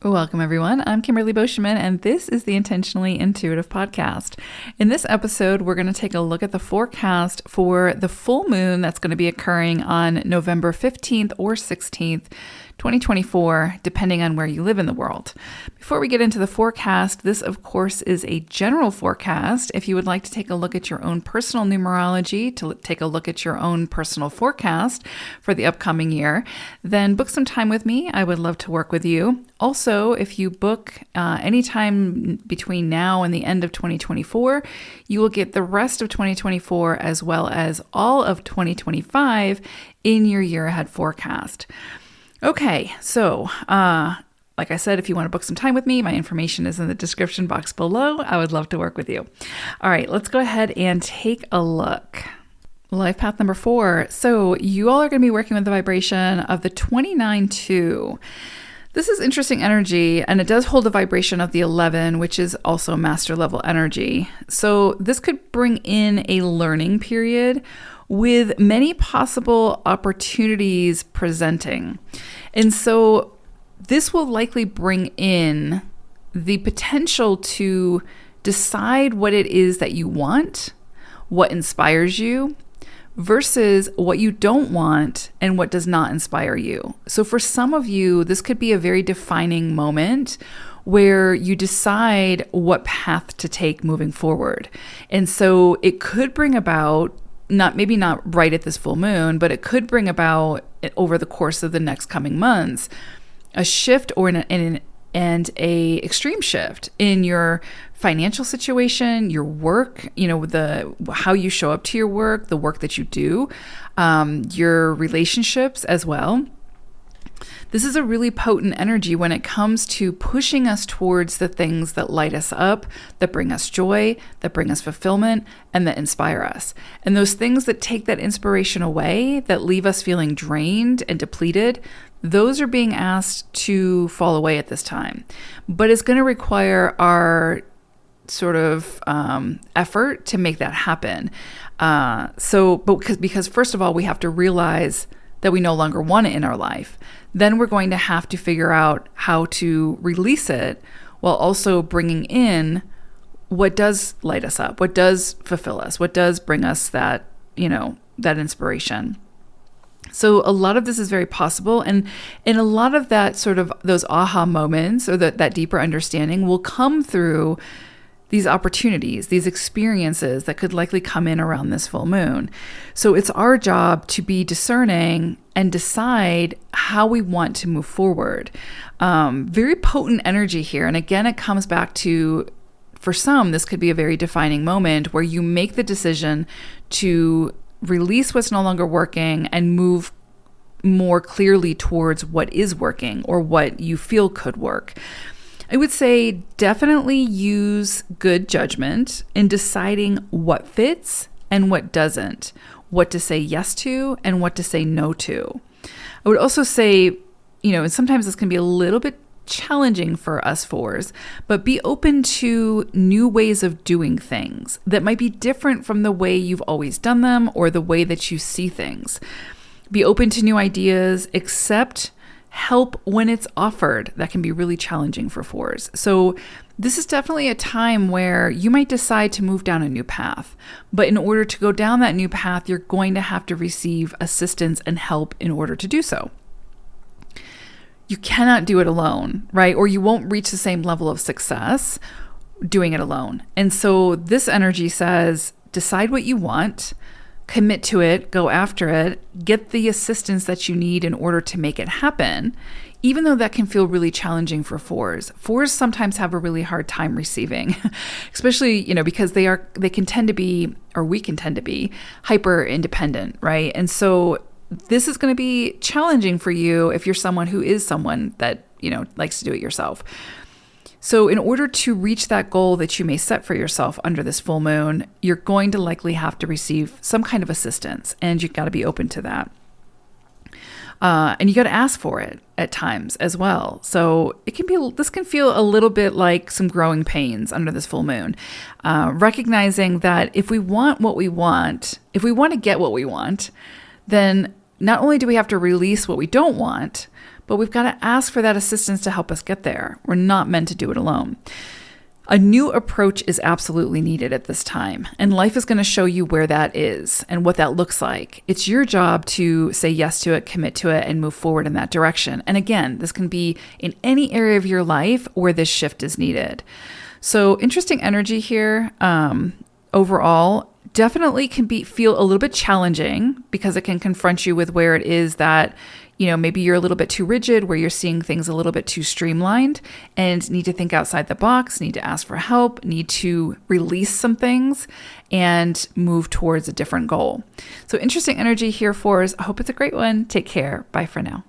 Welcome, everyone. I'm Kimberly Boschman, and this is the Intentionally Intuitive Podcast. In this episode, we're going to take a look at the forecast for the full moon that's going to be occurring on November 15th or 16th, 2024, depending on where you live in the world. Before we get into the forecast, this, of course, is a general forecast. If you would like to take a look at your own personal numerology, to take a look at your own personal forecast for the upcoming year, then book some time with me. I would love to work with you. Also, if you book anytime between now and the end of 2024, you will get the rest of 2024 as well as all of 2025 in your year ahead forecast. Okay, so like I said, if you want to book some time with me, my information is in the description box below. I would love to work with you. All right, let's go ahead and take a look. Life path number 4. So you all are going to be working with the vibration of the 29-2. This is interesting energy, and it does hold the vibration of the 11, which is also master level energy. So this could bring in a learning period with many possible opportunities presenting. And so this will likely bring in the potential to decide what it is that you want, what inspires you, versus what you don't want and what does not inspire you. So for some of you, this could be a very defining moment where you decide what path to take moving forward. And so it could bring about, maybe not right at this full moon, but it could bring about over the course of the next coming months, a shift or and a extreme shift in your financial situation, your work, how you show up to your work, the work that you do, your relationships as well. This is a really potent energy when it comes to pushing us towards the things that light us up, that bring us joy, that bring us fulfillment, and that inspire us. And those things that take that inspiration away, that leave us feeling drained and depleted, those are being asked to fall away at this time. But it's going to require our sort of effort to make that happen. Because first of all, we have to realize that we no longer want it in our life. Then we're going to have to figure out how to release it while also bringing in what does light us up, what does fulfill us, what does bring us that, that inspiration. So a lot of this is very possible. And a lot of that sort of those aha moments or that deeper understanding will come through these opportunities, these experiences that could likely come in around this full moon. So it's our job to be discerning and decide how we want to move forward. Very potent energy here. And again, it comes back to, for some, this could be a very defining moment where you make the decision to release what's no longer working and move more clearly towards what is working or what you feel could work. I would say definitely use good judgment in deciding what fits and what doesn't, what to say yes to and what to say no to. I would also say, and sometimes this can be a little bit challenging for us fours, but be open to new ways of doing things that might be different from the way you've always done them or the way that you see things. Be open to new ideas, accept help when it's offered. That can be really challenging for fours. So this is definitely a time where you might decide to move down a new path. But in order to go down that new path, you're going to have to receive assistance and help in order to do so. You cannot do it alone, right? Or you won't reach the same level of success doing it alone. And so this energy says, decide what you want, commit to it, go after it, get the assistance that you need in order to make it happen, even though that can feel really challenging for fours. Fours sometimes have a really hard time receiving, especially, because we can tend to be hyper independent, right? And so this is going to be challenging for you if you're someone who is someone that, likes to do it yourself. So in order to reach that goal that you may set for yourself under this full moon, you're going to likely have to receive some kind of assistance, and you've got to be open to that. And you got to ask for it at times as well. So this can feel a little bit like some growing pains under this full moon. Recognizing that if we want what we want, if we want to get what we want, then not only do we have to release what we don't want, but we've got to ask for that assistance to help us get there. We're not meant to do it alone. A new approach is absolutely needed at this time, and life is going to show you where that is and what that looks like. It's your job to say yes to it, commit to it, and move forward in that direction. And again, this can be in any area of your life where this shift is needed. So interesting energy here. Overall, definitely can feel a little bit challenging because it can confront you with where it is that, maybe you're a little bit too rigid, where you're seeing things a little bit too streamlined and need to think outside the box, need to ask for help, need to release some things and move towards a different goal. So interesting energy here, Fours. I hope it's a great one. Take care. Bye for now.